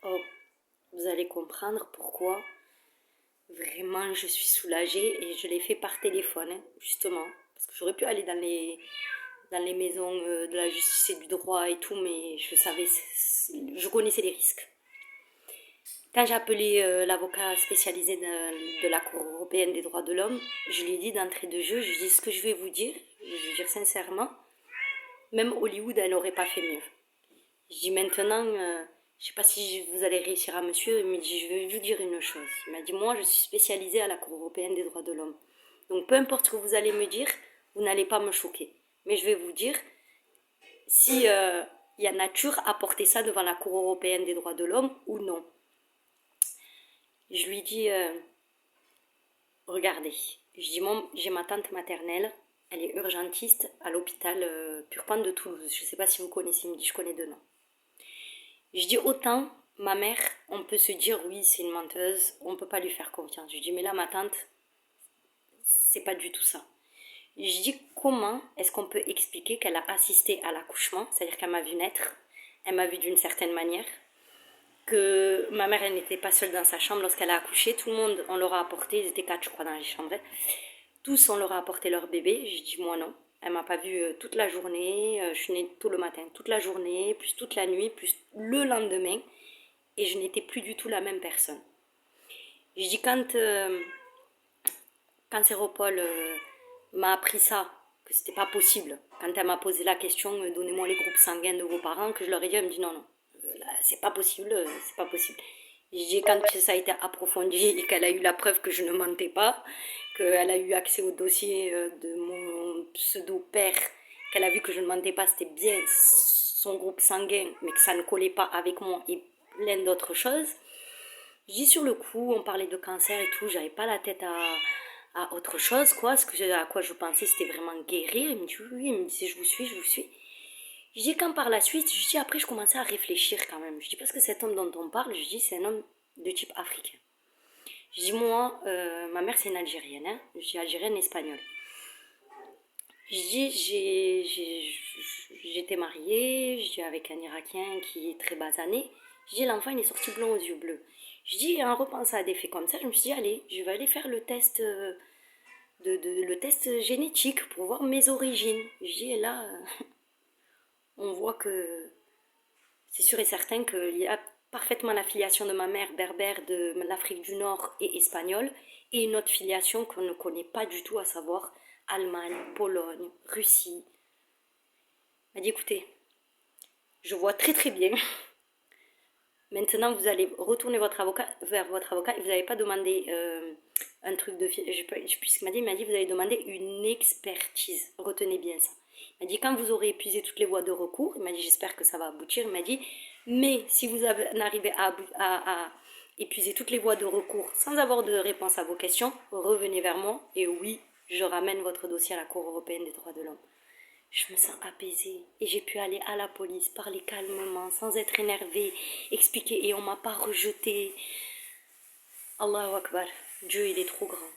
Oh, vous allez comprendre pourquoi vraiment je suis soulagée et je l'ai fait par téléphone, hein, justement. Parce que j'aurais pu aller dans les maisons de la justice et du droit et tout, mais je savais, je connaissais les risques. Quand j'ai appelé l'avocat spécialisé de la Cour européenne des droits de l'homme, je lui ai dit d'entrée de jeu, je lui ai dit ce que je vais vous dire, je veux dire sincèrement, même Hollywood, elle n'aurait pas fait mieux. Je dis maintenant, je sais pas si vous allez réussir à monsieur, il me dit je vais vous dire une chose. Il m'a dit moi je suis spécialisée à la Cour européenne des droits de l'homme. Donc peu importe ce que vous allez me dire, vous n'allez pas me choquer. Mais je vais vous dire, si il y a nature à porter ça devant la Cour européenne des droits de l'homme ou non. Je lui dis, regardez, je dis moi j'ai ma tante maternelle, elle est urgentiste à l'hôpital Purpan de Toulouse. Je ne sais pas si vous connaissez, il me dit je connais deux noms. Je dis autant, ma mère, on peut se dire oui, c'est une menteuse, on ne peut pas lui faire confiance. Je dis mais là, ma tante, c'est pas du tout ça. Je dis comment est-ce qu'on peut expliquer qu'elle a assisté à l'accouchement, c'est-à-dire qu'elle m'a vu naître, elle m'a vu d'une certaine manière, que ma mère, elle n'était pas seule dans sa chambre lorsqu'elle a accouché, tout le monde, on leur a apporté, ils étaient 4 je crois dans les chambres, tous on leur a apporté leur bébé. Je dis moi non. Elle m'a pas vue toute la journée, je suis née tôt le matin, toute la journée, plus toute la nuit, plus le lendemain, et je n'étais plus du tout la même personne. Je dis quand Séropol m'a appris ça, que c'était pas possible, quand elle m'a posé la question, donnez-moi les groupes sanguins de vos parents, que je leur ai dit, elle me dit non, non, c'est pas possible, c'est pas possible. Je dis quand ça a été approfondi et qu'elle a eu la preuve que je ne mentais pas, qu'elle a eu accès au dossier de mon pseudo-père, qu'elle a vu que je ne mentais pas, c'était bien son groupe sanguin, mais que ça ne collait pas avec moi et plein d'autres choses. Je dis sur le coup, on parlait de cancer et tout, j'avais pas la tête à autre chose, quoi. À quoi je pensais, c'était vraiment guérir. Il me dit oui, il me dit je vous suis, je vous suis. Je dis quand par la suite, je dis après je commençais à réfléchir quand même. Je dis parce que cet homme dont on parle, je dis c'est un homme de type africain. Je dis moi, ma mère c'est une Algérienne, hein. Je dis Algérienne espagnole. Je dis j'étais mariée, je dis avec un Irakien qui est très basané. Je dis l'enfant il est sorti blond aux yeux bleus. Je dis en repensant à des faits comme ça, je me suis dit allez, je vais aller faire le test le test génétique pour voir mes origines. Je dis et là on voit que c'est sûr et certain qu'il y a parfaitement la filiation de ma mère berbère de l'Afrique du Nord et espagnole et une autre filiation qu'on ne connaît pas du tout, à savoir Allemagne, Pologne, Russie. Elle m'a dit écoutez, je vois très très bien. Maintenant, vous allez retourner vers votre avocat et vous n'avez pas demandé un truc de... Puisqu'il m'a dit, vous allez demander une expertise. Retenez bien ça. Il m'a dit, quand vous aurez épuisé toutes les voies de recours, il m'a dit, j'espère que ça va aboutir. Il m'a dit, mais si vous n'arrivez à épuiser toutes les voies de recours sans avoir de réponse à vos questions, revenez vers moi et oui, je ramène votre dossier à la Cour européenne des droits de l'homme. Je me sens apaisée et j'ai pu aller à la police, parler calmement, sans être énervée, expliquer et on m'a pas rejetée. Allahu Akbar, Dieu il est trop grand.